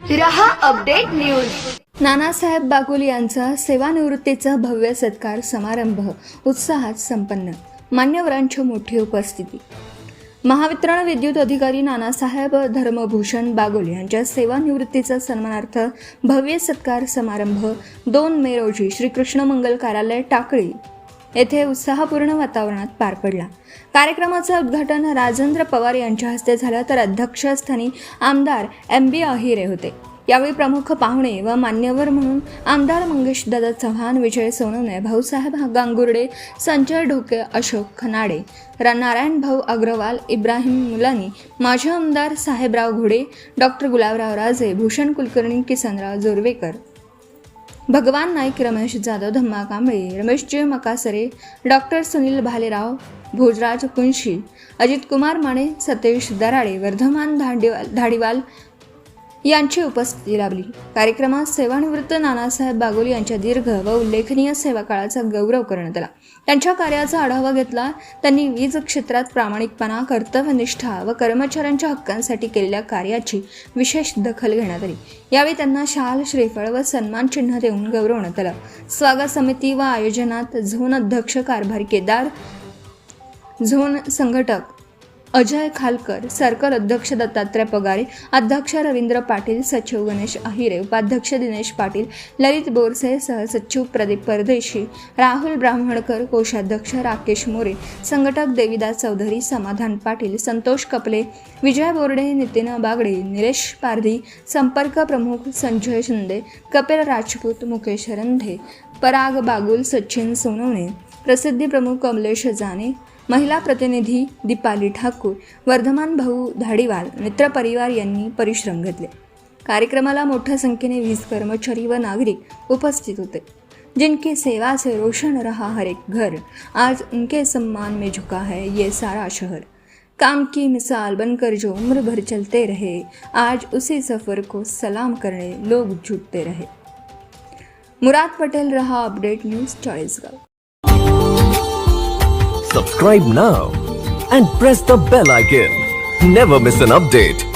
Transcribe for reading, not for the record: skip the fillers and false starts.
रहा update news. Nanasaheb Bagul यांचा सेवानिवृत्तीचा भव्य सत्कार समारंभ उत्साहात संपन्न। मान्यवरांची मोठी उपस्थिती। महावितरण विद्युत अधिकारी नानासाहेब धर्मभूषण बागुल यांच्या सेवानिवृत्तीचा सन्मानार्थ भव्य सत्कार समारंभ 2 मे रोजी श्रीकृष्ण मंगल कार्यालय टाकळी येथे उत्साहपूर्ण वातावरणात पार पडला। कार्यक्रमाचे उद्घाटन राजेंद्र पवार यांच्या हस्ते झाले, तर अध्यक्षस्थानी आमदार MB अहिरे होते। यावेळी प्रमुख पाहुणे व मान्यवर म्हणून आमदार मंगेशदादा चव्हाण, विजय सोनवणे, भाऊसाहेब गांगुर्डे, संजय ढोके, अशोक खनाडे, नारायण भाऊ अग्रवाल, इब्राहिम मुलानी, माजी आमदार साहेबराव घोडे, डॉक्टर गुलाबराव राजे, भूषण कुलकर्णी, किसनराव जोरवेकर, भगवान नाईक, रमेश जाधव, धम्मा कांबळे, रमेशजी मकासरे, डॉक्टर सुनील भालेराव, भोजराज कुंशी, अजित कुमार माने, सतेश दराडे, वर्धमान धाडीवाल यांची उपस्थिती लाभली। कार्यक्रमात सेवानिवृत्त नानासाहेब बागुल यांच्या दीर्घ व उल्लेखनीय सेवा काळाचा गौरव करण्यात आला। त्यांच्या कार्याचा आढावा घेतला। त्यांनी वीज क्षेत्रात प्रामाणिकपणा, कर्तव्यनिष्ठा व कर्मचाऱ्यांच्या हक्कांसाठी केलेल्या कार्याची विशेष दखल घेण्यात आली। यावेळी त्यांना शाल, श्रीफळ व सन्मान चिन्ह देऊन गौरवण्यात आलं। स्वागत समिती व आयोजनात झोन अध्यक्ष कारभारी केदार, झोन संघटक अजय खालकर, सर्कल अध्यक्ष दत्तात्रय पगारे, अध्यक्ष रवींद्र पाटील, सचिव गणेश अहिरे, उपाध्यक्ष दिनेश पाटील, ललित बोरसे, सहसचिव प्रदीप परदेशी, राहुल ब्राह्मणकर, कोषाध्यक्ष राकेश मोरे, संघटक देविदास चौधरी, समाधान पाटील, संतोष कपले, विजय बोर्डे, नितीन बागडे, निलेश पारधी, संपर्क प्रमुख संजय शिंदे, कपिल राजपूत, मुकेश रंधे, पराग बागुल, सचिन सोनवणे, प्रसिद्धी प्रमुख कमलेश जाने, महिला प्रतिनिधी दीपाली ठाकूर, वर्धमान भाऊ धाडीवाल, मित्रपरिवार यांनी परिश्रम घेतले। कार्यक्रमाला मोठ्या संख्येने वीज कर्मचारी व नागरिक उपस्थित होते। जिनकी सेवा से रोशन रहा हर एक घर, आज उनके सम्मान में झुका है ये सारा शहर। काम की मिसाल बनकर जो उम्र भर चलते रहे, आज उसी सफर को सलाम करने लोग जुटते रहे। मुराद पटेल, रहा update news, Chalisgaon. Subscribe now and press the bell icon. Never miss an update.